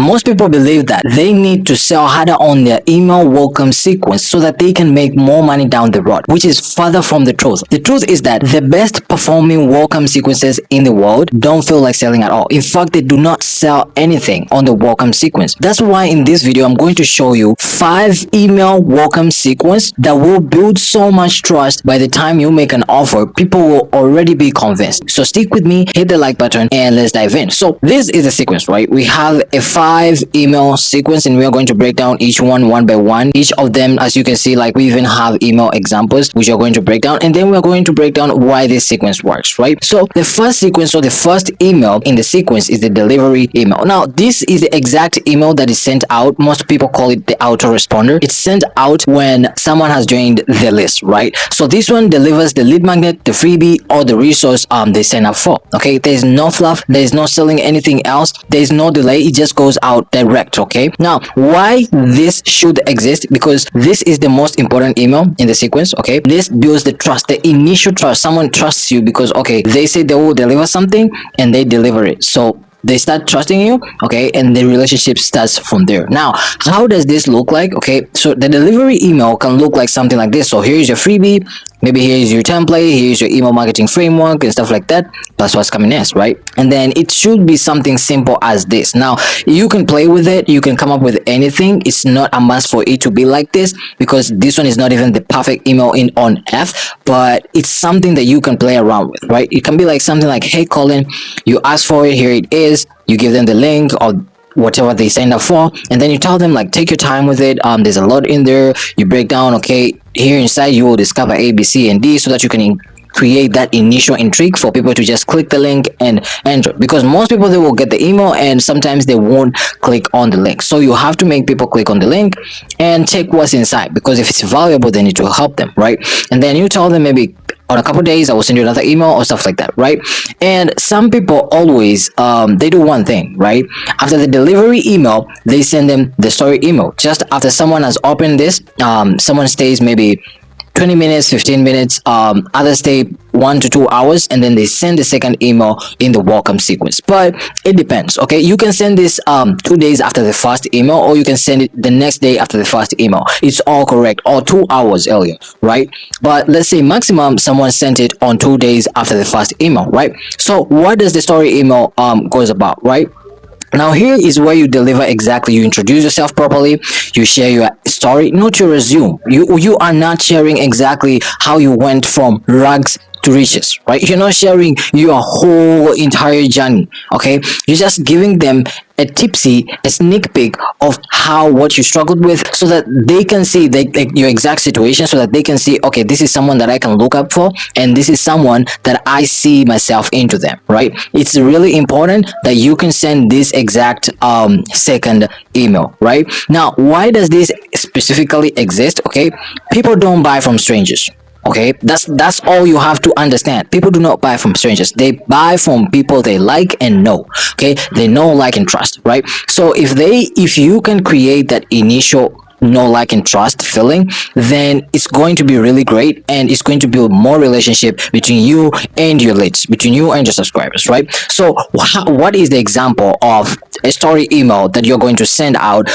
most people believe that they need to sell harder on their email welcome sequence so that they can make more money down the road, which is further from the truth. The truth is that the best performing welcome sequences in the world don't feel like selling at all. In fact, they do not sell anything on the welcome sequence. That's why in this video, I'm going to show you 5 email welcome sequence that will build so much trust. By the time you make an offer, people will already be convinced. So stick with me, hit the like button, and let's dive in. So this is the sequence, right? We have a 5 email sequence, and we are going to break down each one by one. Each of them, as you can see, like we even have email examples which are going to break down, and then we're going to break down why this sequence works, right? So the first sequence, or the first email in the sequence, is the delivery email. Now this is the exact email that is sent out. Most people call it the autoresponder. It's sent out when someone has joined the list, right? So this one delivers the lead magnet, the freebie, or the resource they sign up for. Okay, there's no fluff, there's no selling anything else, there's no delay, it just goes out direct. Okay, now why this should exist? Because this is the most important email in the sequence. Okay, this builds the trust, the initial trust. Someone trusts you because, okay, they say they will deliver something and they deliver it, so they start trusting you. Okay, and the relationship starts from there. Now, how does this look like? Okay, so the delivery email can look like something like this. So here's your freebie, maybe here's your template, here's your email marketing framework and stuff like that. That's what's coming next, right? And then it should be something simple as this. Now you can play with it, you can come up with anything. It's not a must for it to be like this, because this one is not even the perfect email in on F, but it's something that you can play around with, right? It can be like something like, hey Colin, you asked for it, here it is. You give them the link or whatever they signed up for, and then you tell them, like, take your time with it. There's a lot in there. You break down, okay, here inside you will discover A, B, C, and D, so that you can create that initial intrigue for people to just click the link and enter. Because most people, they will get the email and sometimes they won't click on the link. So you have to make people click on the link and check what's inside, because if it's valuable, then it will help them, right? And then you tell them, maybe on a couple days I will send you another email or stuff like that, right? And some people always they do one thing, right? After the delivery email, they send them the story email. Just after someone has opened this, someone stays maybe 20 minutes, 15 minutes, others stay 1 to 2 hours, and then they send the second email in the welcome sequence. But it depends. Okay, you can send this 2 days after the first email, or you can send it the next day after the first email. It's all correct, or 2 hours earlier, right? But let's say maximum someone sent it on 2 days after the first email, right? So what does the story email goes about, right? Now here is where you deliver exactly. You introduce yourself properly, you share your story, not your resume. You are not sharing exactly how you went from rags to riches, right? You're not sharing your whole entire journey. Okay, you're just giving them a sneak peek of what you struggled with, so that they can see your exact situation, so that they can see, okay, this is someone that I can look up for, and this is someone that I see myself into them, right? It's really important that you can send this exact second email, right? Now, why does this specifically exist? Okay, people don't buy from strangers. Okay, that's all you have to understand. People do not buy from strangers. They buy from people they like and know. Okay, they know, like, and trust, right? So if you can create that initial know, like, and trust feeling, then it's going to be really great, and it's going to build more relationship between you and your leads, between you and your subscribers, right? So what is the example of a story email that you're going to send out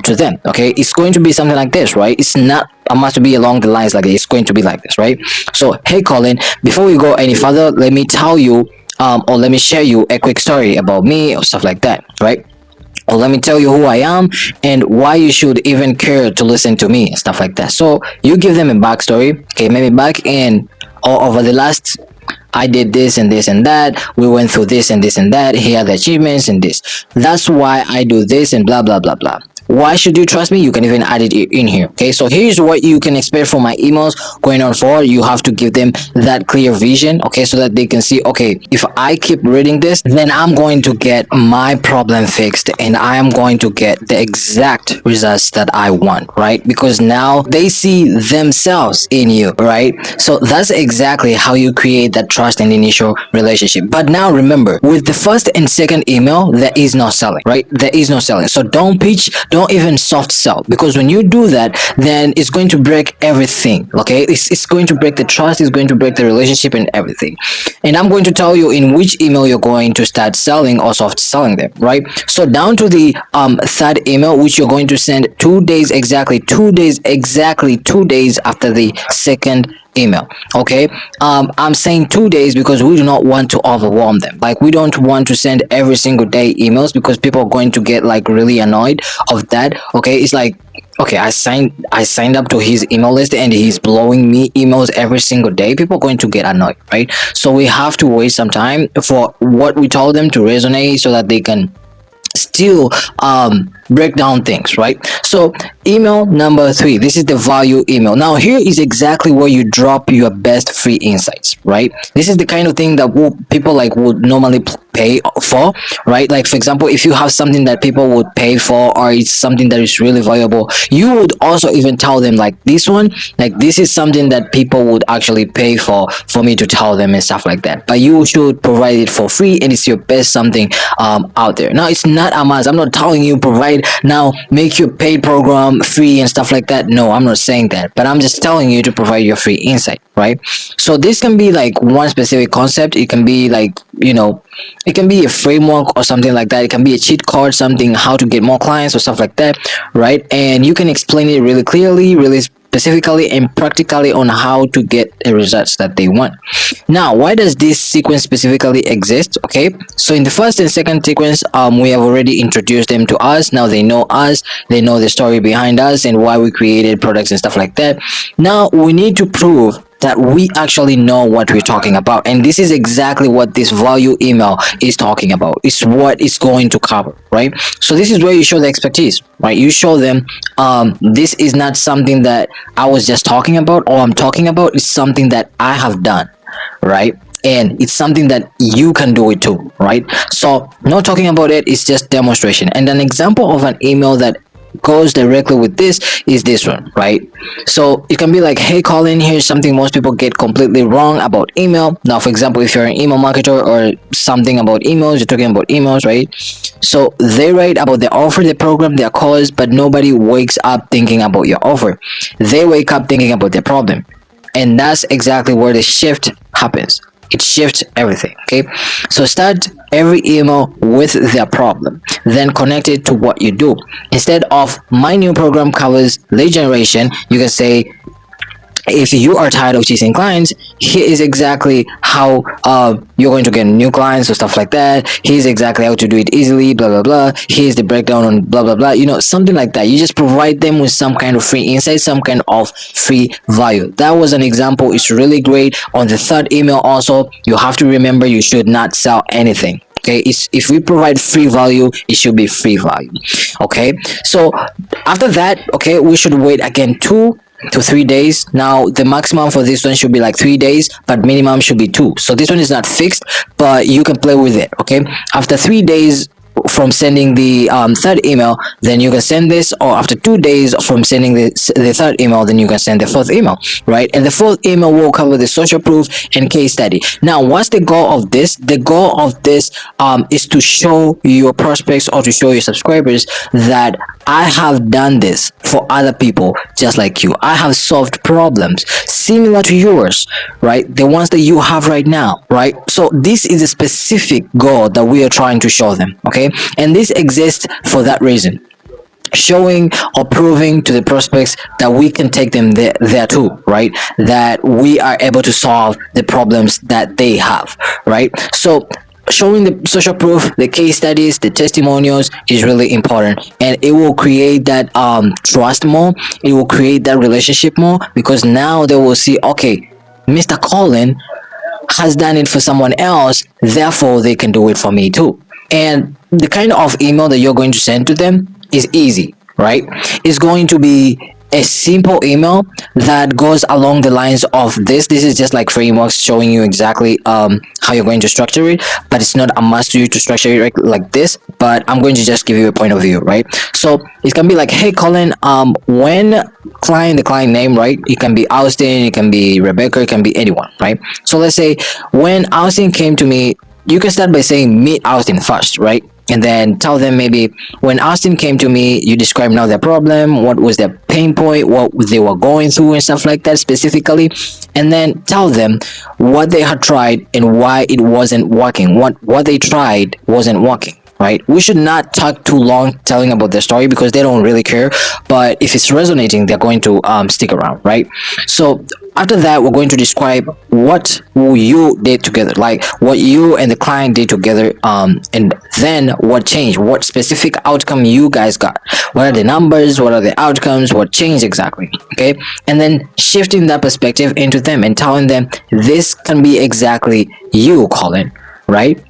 to them? Okay, it's going to be something like this, right? It's not a must to be along the lines like this. It's going to be like this, right? So, hey Colin, before we go any further, let me tell you or let me share you a quick story about me, or stuff like that, right? Or let me tell you who I am and why you should even care to listen to me, and stuff like that. So you give them a backstory. Okay, maybe back in, or over the last, I did this and this and that, we went through this and this and that, here are the achievements and this, that's why I do this, and blah blah blah blah. Why should you trust me? You can even add it in here. Okay, so here's what you can expect from my emails going on forward. You have to give them that clear vision, okay, so that they can see, okay, if I keep reading this, then I'm going to get my problem fixed, and I am going to get the exact results that I want, right? Because now they see themselves in you, right? So that's exactly how you create that trust and initial relationship. But now remember, with the first and second email, there is no selling, right? There is no selling. So don't pitch, don't even soft sell, because when you do that, then it's going to break everything. Okay, it's going to break the trust, it's going to break the relationship and everything. And I'm going to tell you in which email you're going to start selling or soft selling them, right? So down to the third email, which you're going to send 2 days exactly, 2 days after the second email. Okay, I'm saying 2 days because we do not want to overwhelm them. Like, we don't want to send every single day emails, because people are going to get like really annoyed of that. Okay, it's like, okay, I signed up to his email list and he's blowing me emails every single day. People are going to get annoyed, right? So we have to wait some time for what we told them to resonate, so that they can still break down things, right? So email number 3, this is the value email. Now here is exactly where you drop your best free insights, right? This is the kind of thing that people like would normally pay for, right? Like, for example, if you have something that people would pay for, or it's something that is really valuable, you would also even tell them like, this one, like, this is something that people would actually pay for me to tell them and stuff like that, but you should provide it for free, and it's your best something out there. Now, it's not a must. I'm not telling you provide now, make your paid program free and stuff like that. No, I'm not saying that, but I'm just telling you to provide your free insight, right? So this can be like one specific concept. It can be like, it can be a framework or something like that. It can be a cheat code, something how to get more clients or stuff like that, right? And you can explain it really clearly, really specifically and practically on how to get the results that they want. Now, why does this sequence specifically exist? Okay, so in the first and second sequence, we have already introduced them to us. Now they know us, they know the story behind us and why we created products and stuff like that. Now we need to prove that we actually know what we're talking about, and this is exactly what this value email is talking about. It's what it's going to cover, right? So this is where you show the expertise, right? You show them this is not something that I was just talking about or I'm talking about. It's something that I have done, right? And it's something that you can do it too, right? So not talking about it is just demonstration. And an example of an email that goes directly with this is this one, right? So it can be like, hey Colin, here's something most people get completely wrong about email. Now, for example, if you're an email marketer or something about emails, you're talking about emails, right? So they write about the offer, the program, their cause, but nobody wakes up thinking about your offer. They wake up thinking about their problem, and that's exactly where the shift happens. It shifts everything. Okay, so start every email with their problem, then connect it to what you do. Instead of my new program covers lead generation, you can say, if you are tired of chasing clients, here is exactly how you're going to get new clients or stuff like that. Here's exactly how to do it easily, blah blah blah. Here's the breakdown on blah blah blah, something like that. You just provide them with some kind of free insight, some kind of free value. That was an example. It's really great. On the third email also, you have to remember you should not sell anything. Okay, if we provide free value, it should be free value. Okay, so after that, okay, we should wait again 2 to 3 days. Now the maximum for this one should be like 3 days, but minimum should be 2. So this one is not fixed, but you can play with it. Okay, after 3 days from sending the third email, then you can send this, or after 2 days from sending the third email, then you can send the fourth email, right? And the fourth email will cover the social proof and case study. Now, what's the goal of this? The goal of this is to show your prospects or to show your subscribers that I have done this for other people just like you. I have solved problems similar to yours, right? The ones that you have right now, right? So this is a specific goal that we are trying to show them, okay? And this exists for that reason. Showing or proving to the prospects that we can take them there too, right? That we are able to solve the problems that they have, right? So showing the social proof, the case studies, the testimonials is really important, and it will create that trust more. It will create that relationship more, because now they will see, okay, Mr. Colin has done it for someone else, therefore they can do it for me too. And the kind of email that you're going to send to them is easy, right? It's going to be a simple email that goes along the lines of this. This is just like frameworks showing you exactly how you're going to structure it, but it's not a must to you to structure it like this, but I'm going to just give you a point of view, right? So it can be like, hey Colin, when the client name, right? It can be Austin, it can be Rebecca, it can be anyone, right? So let's say when Austin came to me, you can start by saying meet Austin first, right? and then tell them maybe when Austin came to me, you described now their problem, what was their pain point, what they were going through and stuff like that specifically, and then tell them what they had tried and why it wasn't working, what they tried wasn't working. Right, we should not talk too long telling about their story because they don't really care, but if it's resonating, they're going to stick around, right? So after that, we're going to describe what you did together, like what you and the client did together, and then what changed, what specific outcome you guys got, what are the numbers, what are the outcomes, what changed exactly. Okay, and then shifting that perspective into them and telling them this can be exactly you, Colin, right?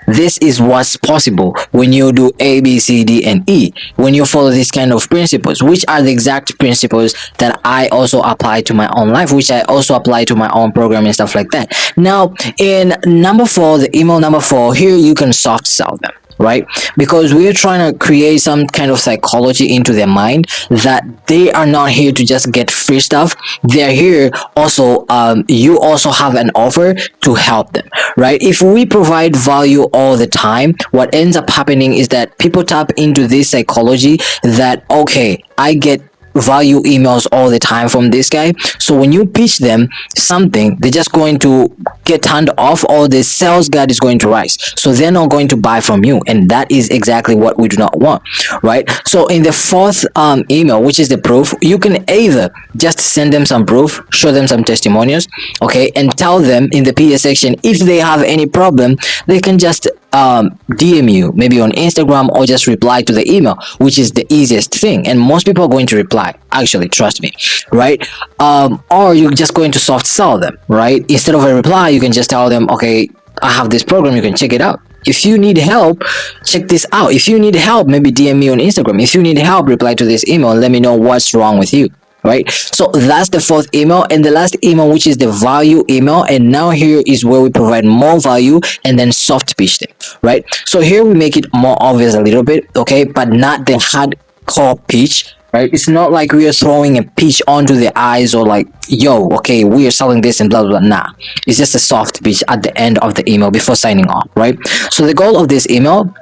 This is what's possible when you do A, B, C, D, and E. When you follow these kind of principles, which are the exact principles that I also apply to my own life, which I also apply to my own program and stuff like that. Now, in number 4, the email number 4, here you can soft sell them, right? Because we're trying to create some kind of psychology into their mind that they are not here to just get free stuff. They're here also, you also have an offer to help them, right? If we provide value all the time, what ends up happening is that people tap into this psychology that, okay, I get value emails all the time from this guy, so when you pitch them something, they're just going to get turned off, or the sales guard is going to rise, so they're not going to buy from you, and that is exactly what we do not want, right? So in the 4th email, which is the proof, you can either just send them some proof, show them some testimonials, okay, and tell them in the PS section if they have any problem, they can just DM you maybe on Instagram or just reply to the email, which is the easiest thing, and most people are going to reply, actually, trust me, right? Or you're just going to soft sell them, right? Instead of a reply, you can just tell them, okay, I have this program, you can check it out. If you need help, check this out. If you need help, maybe DM me on Instagram. If you need help, reply to this email and let me know what's wrong with you, right? So that's the 4th email. And the last email, which is the value email, and now here is where we provide more value and then soft pitch them, right? So here we make it more obvious a little bit, okay, but not the hardcore pitch, right? It's not like we are throwing a pitch onto the eyes or like, yo, okay, we are selling this and blah blah blah. Nah, it's just a soft pitch at the end of the email before signing off, right? So the goal of this email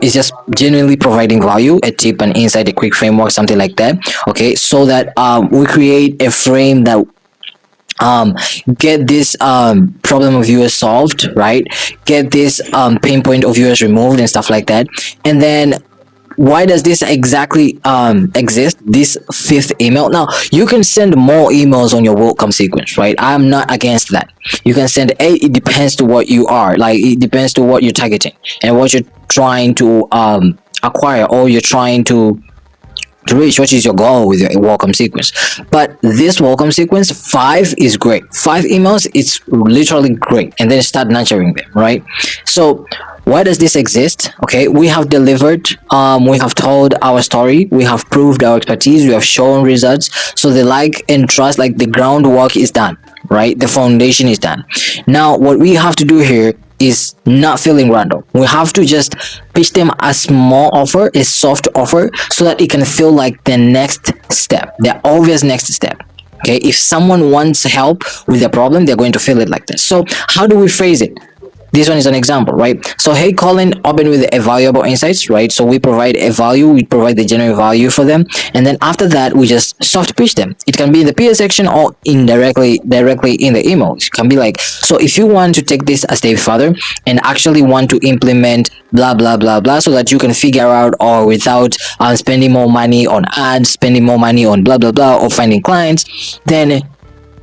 is just genuinely providing value, a tip, an insight, a quick framework, something like that, okay, so that we create a frame that get this problem of yours solved, right? Get this pain point of yours removed and stuff like that. And then why does this exactly exist, this 5th email? Now you can send more emails on your welcome sequence, right? I'm not against that. You can send it depends to what you are, like it depends to what you're targeting and what you're trying to acquire, or you're trying to reach, what is your goal with your welcome sequence. But this welcome sequence 5 is great. 5 emails, it's literally great, and then start nurturing them, right? So why does this exist? Okay, we have delivered, we have told our story, we have proved our expertise, we have shown results, so the like and trust, like the groundwork is done, right? The foundation is done. Now what we have to do here is not feeling random. We have to just pitch them a small offer, a soft offer, so that it can feel like the next step, the obvious next step. Okay, if someone wants help with a problem, they're going to feel it like this. So how do we phrase it? This one is an example, right? So, hey, Colin, open with a valuable insights, right? So we provide a value, we provide the genuine value for them. And then after that, we just soft pitch them. It can be in the PS section or directly in the email. It can be like, so if you want to take this a step further and actually want to implement blah, blah, blah, blah, so that you can figure out, or without spending more money on ads, spending more money on blah, blah, blah, or finding clients, then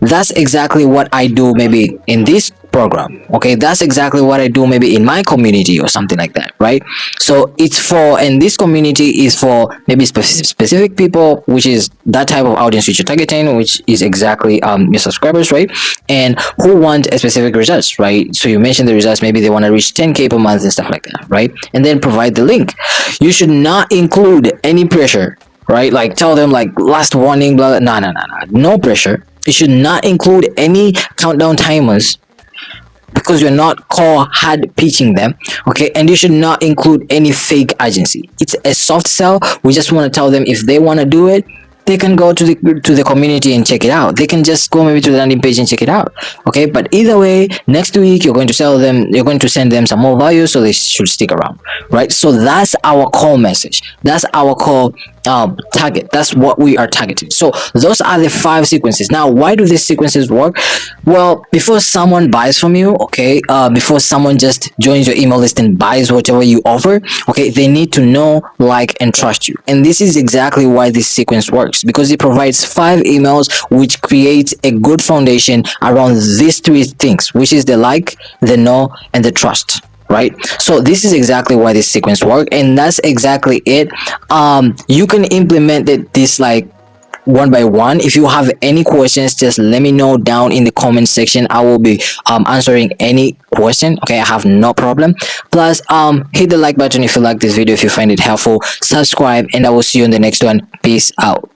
that's exactly what I do maybe in this program. Okay, that's exactly what I do maybe in my community or something like that, right? So it's for, and this community is for maybe specific people, which is that type of audience which you're targeting, which is exactly your subscribers, right? And who want a specific results, right? So you mentioned the results, maybe they want to reach 10K per month and stuff like that, right? And then provide the link. You should not include any pressure, right? Like tell them like last warning, blah, blah. No pressure. You should not include any countdown timers, because you're not hard pitching them, okay? And you should not include any fake agency. It's a soft sell. We just want to tell them if they want to do it, they can go to the community and check it out. They can just go maybe to the landing page and check it out. Okay, but either way, next week you're going to you're going to send them some more value, so they should stick around, right? So that's our core message. That's our core target. That's what we are targeting. So those are the 5 sequences. Now, why do these sequences work? Well, before someone buys from you, okay, before someone just joins your email list and buys whatever you offer, okay, they need to know, like, and trust you. And this is exactly why this sequence works, because it provides 5 emails which creates a good foundation around these 3 things, which is the like, the know, and the trust. Right, so this is exactly why this sequence works, and that's exactly it. You can implement this like one by one. If you have any questions, just let me know down in the comment section. I will be answering any question. Okay, I have no problem. Plus hit the like button if you like this video, if you find it helpful, subscribe, and I will see you in the next one. Peace out.